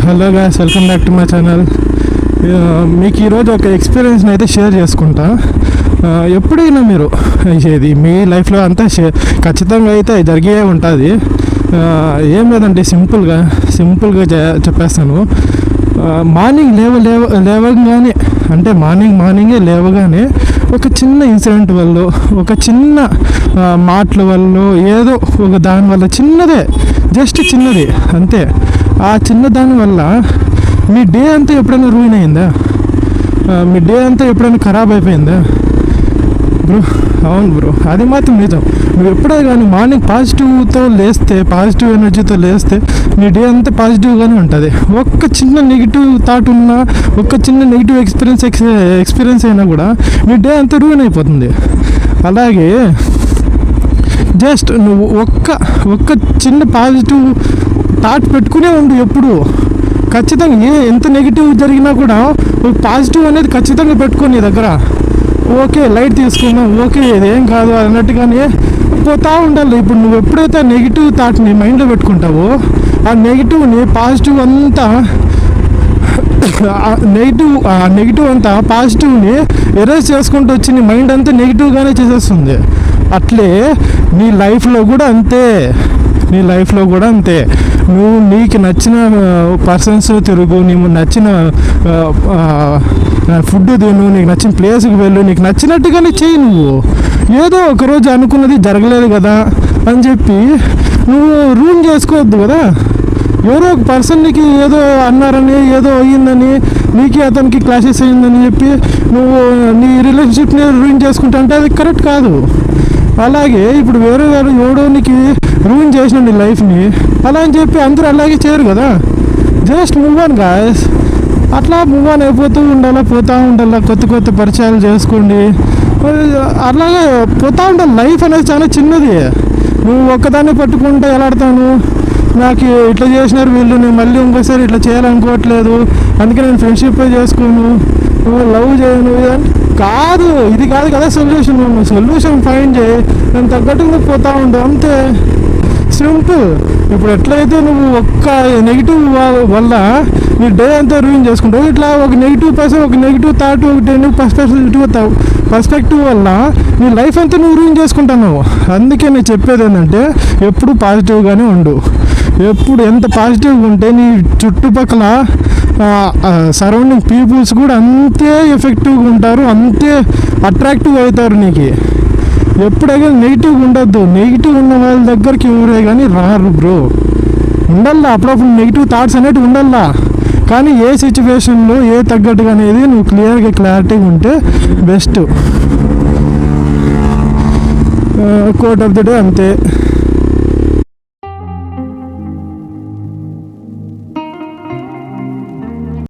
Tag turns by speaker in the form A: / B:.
A: Hello guys, welcome back to my channel. మీకు ఈరోజు ఒక ఎక్స్పీరియన్స్ని అయితే షేర్ చేసుకుంటా. ఎప్పుడైనా మీరు ఇది మీ లైఫ్లో అంతా ఖచ్చితంగా అయితే జరిగే ఉంటుంది. ఏం లేదండి, సింపుల్గా చెప్పేస్తాను. మార్నింగ్ లేవగానే అంటే మార్నింగే లేవగానే ఒక చిన్న ఇన్సిడెంట్ వల్ల, ఒక చిన్న మాటల వల్ల, ఏదో ఒక దాని వల్ల, జస్ట్ చిన్నది అంతే. ఆ చిన్న దాని వల్ల మీ డే అంతా ఎప్పుడైనా రూయిన్ అయిందా? మీ డే అంతా ఎప్పుడైనా ఖరాబ్ అయిపోయిందా బ్రో? అవును బ్రో, అది మాత్రం నిజం. నువ్వు ఎప్పుడే కానీ మార్నింగ్ పాజిటివ్ ఎనర్జీతో లేస్తే నీ డే అంతా పాజిటివ్గానే ఉంటుంది. ఒక్క చిన్న నెగిటివ్ థాట్ ఉన్నా, ఒక్క చిన్న నెగిటివ్ ఎక్స్పీరియన్స్ అయినా కూడా నీ డే అంతా రూయిన్ అయిపోతుంది. అలాగే జస్ట్ నువ్వు ఒక్క చిన్న పాజిటివ్ థాట్ పెట్టుకునే ఉండు ఎప్పుడు. ఖచ్చితంగా ఎంత నెగిటివ్ జరిగినా కూడా ఒక పాజిటివ్ అనేది ఖచ్చితంగా పెట్టుకో నీ దగ్గర. ఓకే, లైట్ తీసుకున్నాం, ఓకే ఇదేం కాదు అన్నట్టుగానే పోతా ఉండాలి. ఇప్పుడు నువ్వు ఎప్పుడైతే నెగిటివ్ థాట్ని మైండ్లో పెట్టుకుంటావో, ఆ పాజిటివ్ అంతా నెగిటివ్ అంతా పాజిటివ్ని ఎరేజ్ చేసుకుంటూ వచ్చి నీ మైండ్ అంతా నెగిటివ్గానే చేసేస్తుంది. అట్లే నీ లైఫ్లో కూడా అంతే. నువ్వు నీకు నచ్చిన పర్సన్స్ తిరుగు, నీకు నచ్చిన ఫుడ్ తిను, నీకు నచ్చిన ప్లేస్కి వెళ్ళు, నీకు నచ్చినట్టుగానే చెయ్యి. నువ్వు ఏదో ఒకరోజు అనుకున్నది జరగలేదు కదా అని చెప్పి నువ్వు రూమ్ చేసుకోవద్దు కదా. ఎవరో ఒక పర్సన్కి ఏదో అన్నారని, ఏదో అయ్యిందని, నీకు అతనికి క్లాషెస్ అయ్యిందని చెప్పి నువ్వు నీ రిలేషన్షిప్ని రూయిన్ చేసుకుంటా అంటే అది కరెక్ట్ కాదు. అలాగే ఇప్పుడు వేరే ఎవడోనికి రూయిన్ చేసిన నీ లైఫ్ని అలా అని చెప్పి అందరూ అలాగే చేయరు కదా. Just move on guys. అట్లా మూవ్ ఆన్ అయిపోతూ పోతూ ఉండాలా. కొత్త పరిచయాలు చేసుకోండి, అలాగే పోతూ ఉండాలి. లైఫ్ అనేది చాలా చిన్నది. నువ్వు ఒక్కదాన్ని పట్టుకుంటే ఎలాడతాను, నాకు ఇట్లా చేసినారు వీళ్ళు, నేను మళ్ళీ ఇంకోసారి ఇట్లా చేయాలనుకోవట్లేదు, అందుకే నేను ఫ్రెండ్షిప్ చేసుకోను, లవ్ చేయను కాదు. ఇది కాదు కదా సొల్యూషన్ ఫైండ్ చేయి, నేను తగ్గట్టు నువ్వు పోతా ఉంటావు అంతే, సింపుల్. ఇప్పుడు ఎట్లయితే నువ్వు ఒక్క నెగిటివ్ వల్ల నీ డే అంతా రూయిన్ చేసుకుంటావు, ఇట్లా ఒక నెగిటివ్ థాట్, ఒక పర్స్పెక్టివ్ వల్ల నీ లైఫ్ అంతా నువ్వు రూయిన్ చేసుకుంటున్నావు. అందుకే నేను చెప్పేది ఏంటంటే ఎప్పుడు పాజిటివ్గానే ఉండు. ఎప్పుడు ఎంత పాజిటివ్గా ఉంటే నీ చుట్టుపక్కల సరౌండింగ్ పీపుల్స్ కూడా అంతే ఎఫెక్టివ్గా ఉంటారు, అంతే అట్రాక్టివ్ అవుతారు నీకు. ఎప్పుడైనా నెగిటివ్గా ఉండొద్దు. నెగిటివ్ ఉన్న వాళ్ళ దగ్గరికి ఎవరే కానీ రారు బ్రో. ఉండాలా అప్పుడప్పుడు నెగిటివ్ థాట్స్ అనేవి ఉండాలా, కానీ ఏ సిచ్యువేషన్లో ఏ తగ్గట్టుగా అనేది నువ్వు క్లారిటీగా ఉంటే best. Quote of the day అంతే.